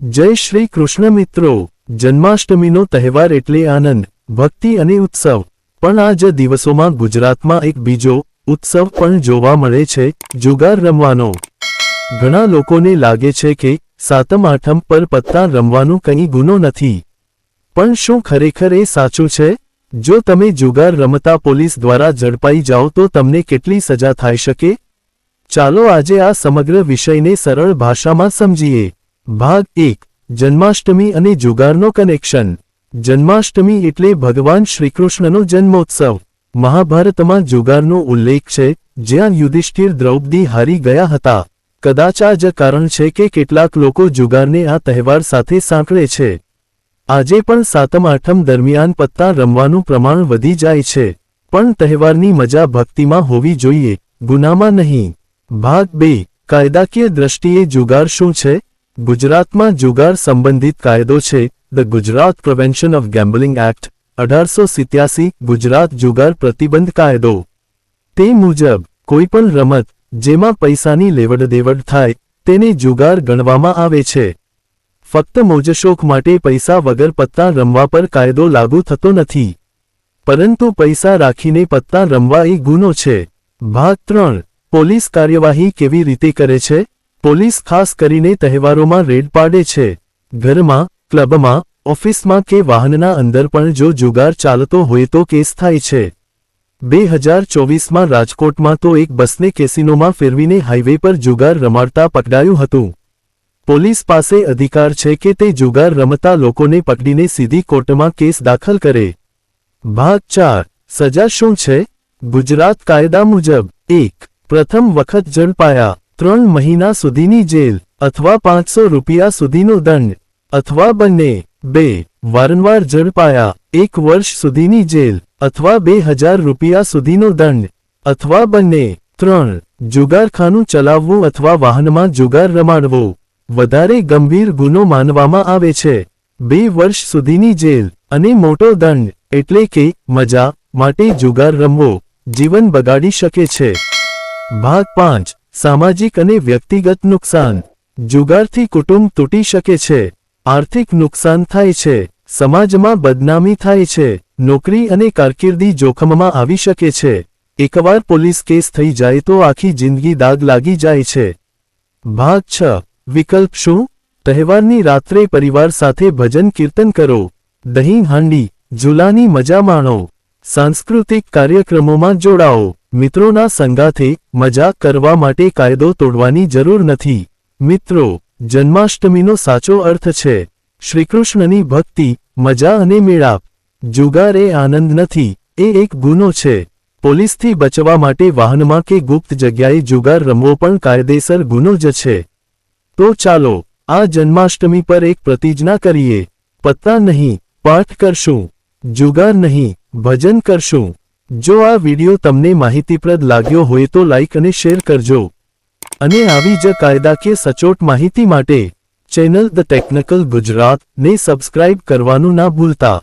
જય શ્રી કૃષ્ણ મિત્રો, જન્માષ્ટમીનો તહેવાર એટલે આનંદ, ભક્તિ અને ઉત્સવ. પણ આ જ દિવસોમાં ગુજરાતમાં એક બીજો ઉત્સવ પણ જોવા મળે છે, જુગાર રમવાનો. ઘણા લોકોને લાગે છે કે સાતમ આઠમ પર પત્તા રમવાનું કંઈ ગુનો નથી. પણ શું ખરેખર એ સાચું છે? જો તમે જુગાર રમતા પોલીસ દ્વારા ઝડપાઈ જાઓ તો તમને કેટલી સજા થઈ શકે? ચાલો આજે આ સમગ્ર વિષયને સરળ ભાષામાં સમજીએ. ભાગ 1. જન્માષ્ટમી અને જુગારનો કનેક્શન. જન્માષ્ટમી એટલે ભગવાન શ્રીકૃષ્ણનો જન્મોત્સવ. મહાભારતમાં જુગારનો ઉલ્લેખ છે, જ્યાં યુધિષ્ઠિર દ્રૌપદી હારી ગયા હતા. કદાચ આ જ કારણ છે કે કેટલાક લોકો જુગારને આ તહેવાર સાથે સાંકળે છે. આજે પણ સાતમ આઠમ દરમિયાન પત્તા રમવાનું પ્રમાણ વધી જાય છે, પણ તહેવારની મજા ભક્તિમાં હોવી જોઈએ, ગુનામાં નહીં. ભાગ 2. કાયદાકીય દ્રષ્ટિએ જુગાર શું છે? ગુજરાતમાં જુગાર સંબંધિત કાયદો છે, the Gujarat prevention of gambling act, 1887, Gujarat જુગાર પ્રતિબંધ કાયદો. તે મુજબ કોઈપણ રમત જેમાં પૈસાની લેવડદેવડ થાય તેને જુગાર ગણવામાં આવે છે. ફક્ત મોજશોખ માટે પૈસા વગર પત્તા રમવા પર કાયદો લાગુ થતો નથી, પરંતુ પૈસા રાખીને પત્તા રમવા એ ગુનો છે. ભાગ 3. પોલીસ કાર્યવાહી કેવી રીતે કરે છે? પોલીસ ખાસ કરીને તહેવારોમાં રેડ પાડે છે. ઘરમાં, ક્લબમાં, ઓફિસમાં કે વાહનના અંદર પણ જો જુગાર ચાલતો હોય તો કેસ થાય છે. 2024માં રાજકોટમાં તો એક બસને કેસિનોમાં ફેરવીને હાઈવે પર જુગાર રમાડતા પકડાયું હતું. પોલીસ પાસે અધિકાર છે કે તે જુગાર રમતા લોકોને પકડીને સીધી કોર્ટમાં કેસ દાખલ કરે. ભાગ 4. સજા શું છે? ગુજરાત કાયદા મુજબ 1. પ્રથમ વખત ઝડપાયા 3 મહિના સુધીની જેલ અથવા 500 રૂપિયા સુધીનો દંડ, અથવા બંને. 2. વારંવાર ઝડપાયા 1 વર્ષ સુધીની જેલ અથવા 2000 રૂપિયા સુધીનો દંડ, અથવા બંને. 3. જુગારખાનું ચલાવવું અથવા વાહનમાં જુગાર રમાડવો વધારે ગંભીર ગુનો માનવામાં આવે છે. 2 વર્ષ સુધીની જેલ અને મોટો દંડ, એટલે કે મજા માટે જુગાર રમવો જીવન બગાડી શકે છે. ભાગ 5. સામાજિક અને વ્યક્તિગત નુકસાન. જુગારથી કુટુંબ તૂટી શકે છે, આર્થિક નુકસાન થાય છે, સમાજમાં બદનામી થાય છે, નોકરી અને કારકિર્દી જોખમમાં આવી શકે છે. એકવાર પોલીસ કેસ થઈ જાય તો આખી જિંદગી દાગ લાગી જાય છે. ભાગ 6. વિકલ્પ શું? તહેવારની રાત્રે પરિવાર સાથે ભજન કીર્તન કરો, દહીં હાંડી, ઝૂલાની મજા માણો, સાંસ્કૃતિક કાર્યક્રમોમાં જોડાઓ. મિત્રોના સંગાથે મજા કરવા માટે કાયદો તોડવાની જરૂર નથી. મિત્રો, જન્માષ્ટમીનો સાચો અર્થ છે શ્રીકૃષ્ણની ભક્તિ, મજા અને મેળાપ. જુગાર એ આનંદ નથી, એ એક ગુનો છે. પોલીસથી બચવા માટે વાહનમાં કે ગુપ્ત જગ્યાએ જુગાર રમવો પણ કાયદેસર ગુનો જ છે. તો ચાલો આ જન્માષ્ટમી પર એક પ્રતિજ્ઞા કરીએ. પત્તા નહીં, પાઠ કરશું. જુગાર નહીં, ભજન કરશું. જો આ વિડિયો તમને માહિતીપ્રદ લાગ્યો હોય તો લાઇક અને શેર કરજો. અને આવી જ કાયદાકીય સચોટ માહિતી માટે ચેનલ ધ ટેકનિકલ ગુજરાત ને સબસ્ક્રાઇબ કરવાનું ના ભૂલતા.